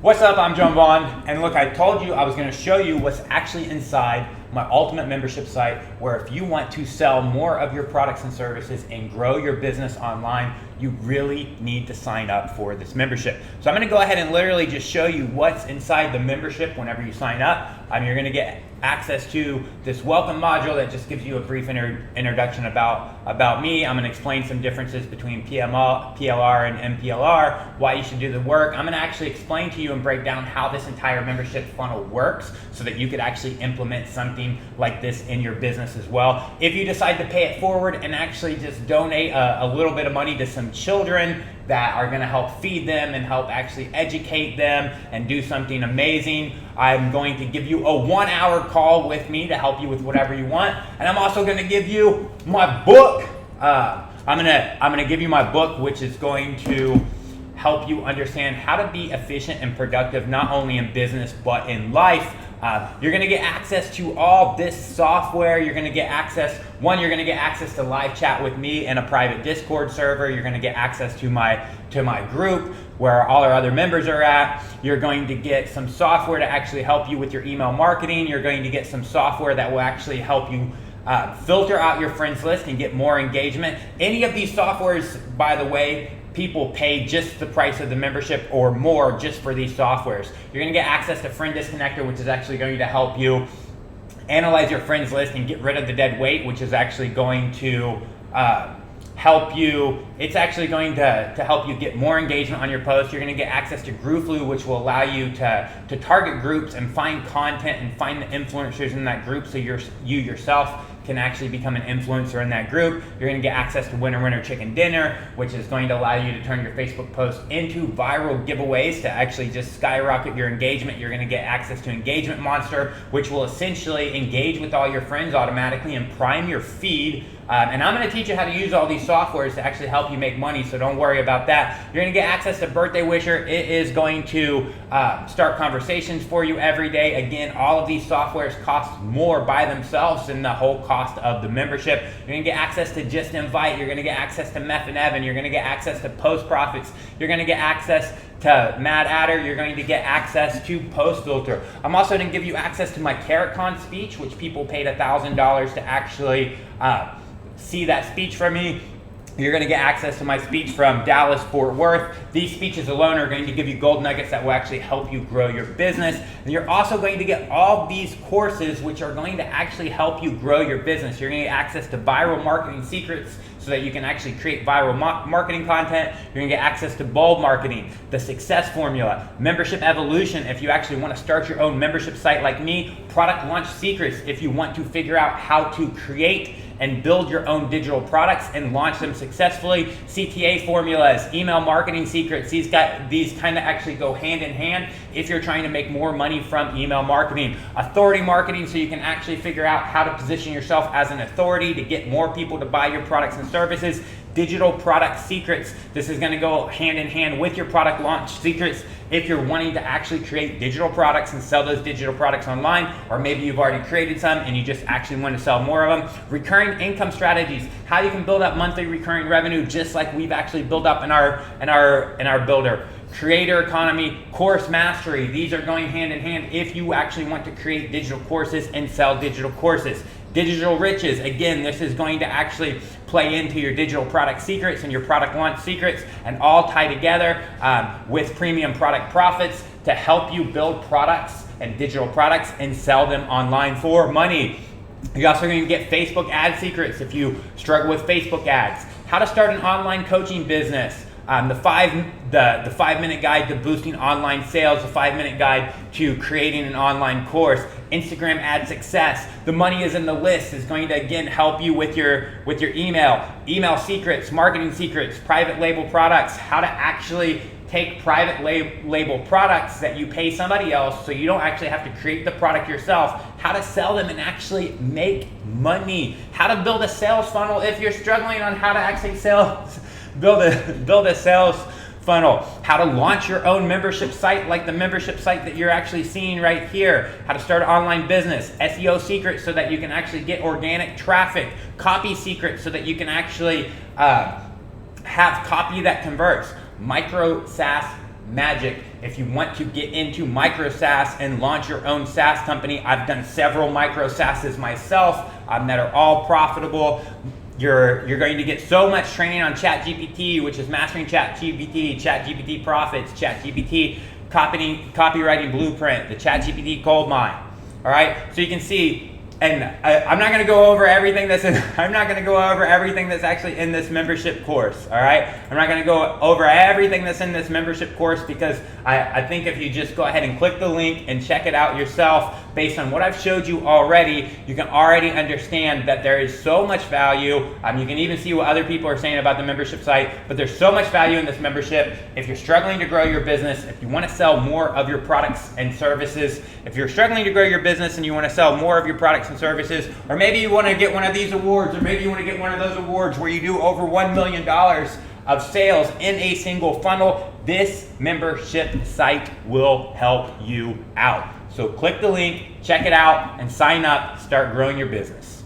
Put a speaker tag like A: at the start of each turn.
A: What's up? I'm Vaughn, and look, I told you I was going to show you what's actually inside my ultimate membership site, where if you want to sell more of your products and services and grow your business online, you really need to sign up for this membership. So I'm going to go ahead and literally just show you what's inside the membership whenever you sign up. You're going to get access to this welcome module that just gives you a brief introduction about me. I'm going to explain some differences between PLR and MPLR, why you should do the work. I'm going to actually explain to you and break down how this entire membership funnel works so that you could actually implement something like this in your business as well. If you decide to pay it forward and actually just donate a little bit of money to some children that are going to help feed them and help actually educate them and do something amazing, I'm going to give you a 1-hour call with me to help you with whatever you want. And I'm also going to give you my book. I'm gonna give you my book, which is going to help you understand how to be efficient and productive, not only in business but in life. You're going to get access to all this software. You're going to get access, you're going to get access to live chat with me in a private Discord server. You're going to get access to my group where all our other members are at. You're going to get some software to actually help you with your email marketing. You're going to get some software that will actually help you filter out your friends list and get more engagement. Any of these softwares, by the way, people pay just the price of the membership or more just for these softwares. You're going to get access to Friend Disconnector, which is actually going to help you analyze your friends list and get rid of the dead weight, which is actually going to help you. It's actually going to help you get more engagement on your posts. You're going to get access to GrooveFlu, which will allow you to target groups and find content and find the influencers in that group so you yourself can actually become an influencer in that group. You're going to get access to Winner Chicken Dinner, which is going to allow you to turn your Facebook posts into viral giveaways to actually just skyrocket your engagement. You're going to get access to Engagement Monster, which will essentially engage with all your friends automatically and prime your feed. And I'm going to teach you how to use all these softwares to actually help you make money, so don't worry about that. You're going to get access to Birthday Wisher. It is going to start conversations for you every day. Again, all of these softwares cost more by themselves than the whole cost of the membership. You're going to get access to Just Invite. You're going to get access to Meth and Evan. You're going to get access to Post Profits. You're going to get access to Mad Adder. You're going to get access to Post Filter. I'm also going to give you access to my CarrotCon speech, which people paid $1,000 to actually see that speech from me. You're going to get access to my speech from Dallas, Fort Worth. These speeches alone are going to give you gold nuggets that will actually help you grow your business. And you're also going to get all these courses which are going to actually help you grow your business. You're going to get access to viral marketing secrets so that you can actually create viral marketing content. You're going to get access to bold marketing, the success formula, membership evolution if you actually want to start your own membership site like me, product launch secrets if you want to figure out how to create and build your own digital products and launch them successfully, CTA formulas, email marketing secrets. These kind of actually go hand in hand if you're trying to make more money from email marketing. Authority marketing, so you can actually figure out how to position yourself as an authority to get more people to buy your products and services. Digital product secrets. This is going to go hand in hand with your product launch secrets if you're wanting to actually create digital products and sell those digital products online, or maybe you've already created some and you just actually want to sell more of them. Recurring income strategies, how you can build up monthly recurring revenue just like we've actually built up in our builder. Creator economy, course mastery. These are going hand in hand if you actually want to create digital courses and sell digital courses. Digital riches, again, this is going to actually play into your digital product secrets and your product launch secrets, and all tie together with premium product profits to help you build products and digital products and sell them online for money. You're also going to get Facebook ad secrets if you struggle with Facebook ads. How to start an online coaching business. The 5-minute guide to boosting online sales, the 5-minute guide to creating an online course, Instagram ad success. The money is in the list is going to again help you with your email secrets, marketing secrets, private label products, how to actually take private label products that you pay somebody else so you don't actually have to create the product yourself, how to sell them and actually make money, how to build a sales funnel if you're struggling on how to actually build a sales funnel, how to launch your own membership site like the membership site that you're actually seeing right here, how to start an online business, SEO secrets so that you can actually get organic traffic, copy secrets so that you can actually have copy that converts, micro SaaS magic If you want to get into micro SaaS and launch your own SaaS company, I've done several micro SaaSes myself that are all profitable. You're going to get so much training on ChatGPT, which is mastering ChatGPT, ChatGPT profits, ChatGPT copywriting blueprint, the ChatGPT gold mine. All right, so you can see. And I'm not going to go over everything that's actually in this membership course. All right, I'm not going to go over everything that's in this membership course because I think if you just go ahead and click the link and check it out yourself, based on what I've showed you already, you can already understand that there is so much value. You can even see what other people are saying about the membership site, but there's so much value in this membership. If you're struggling to grow your business, if you want to sell more of your products and services, if you're struggling to grow your business and you want to sell more of your products and services, or maybe you want to get one of these awards, or maybe you want to get one of those awards where you do over $1 million of sales in a single funnel, this membership site will help you out. So click the link, check it out, and sign up, start growing your business.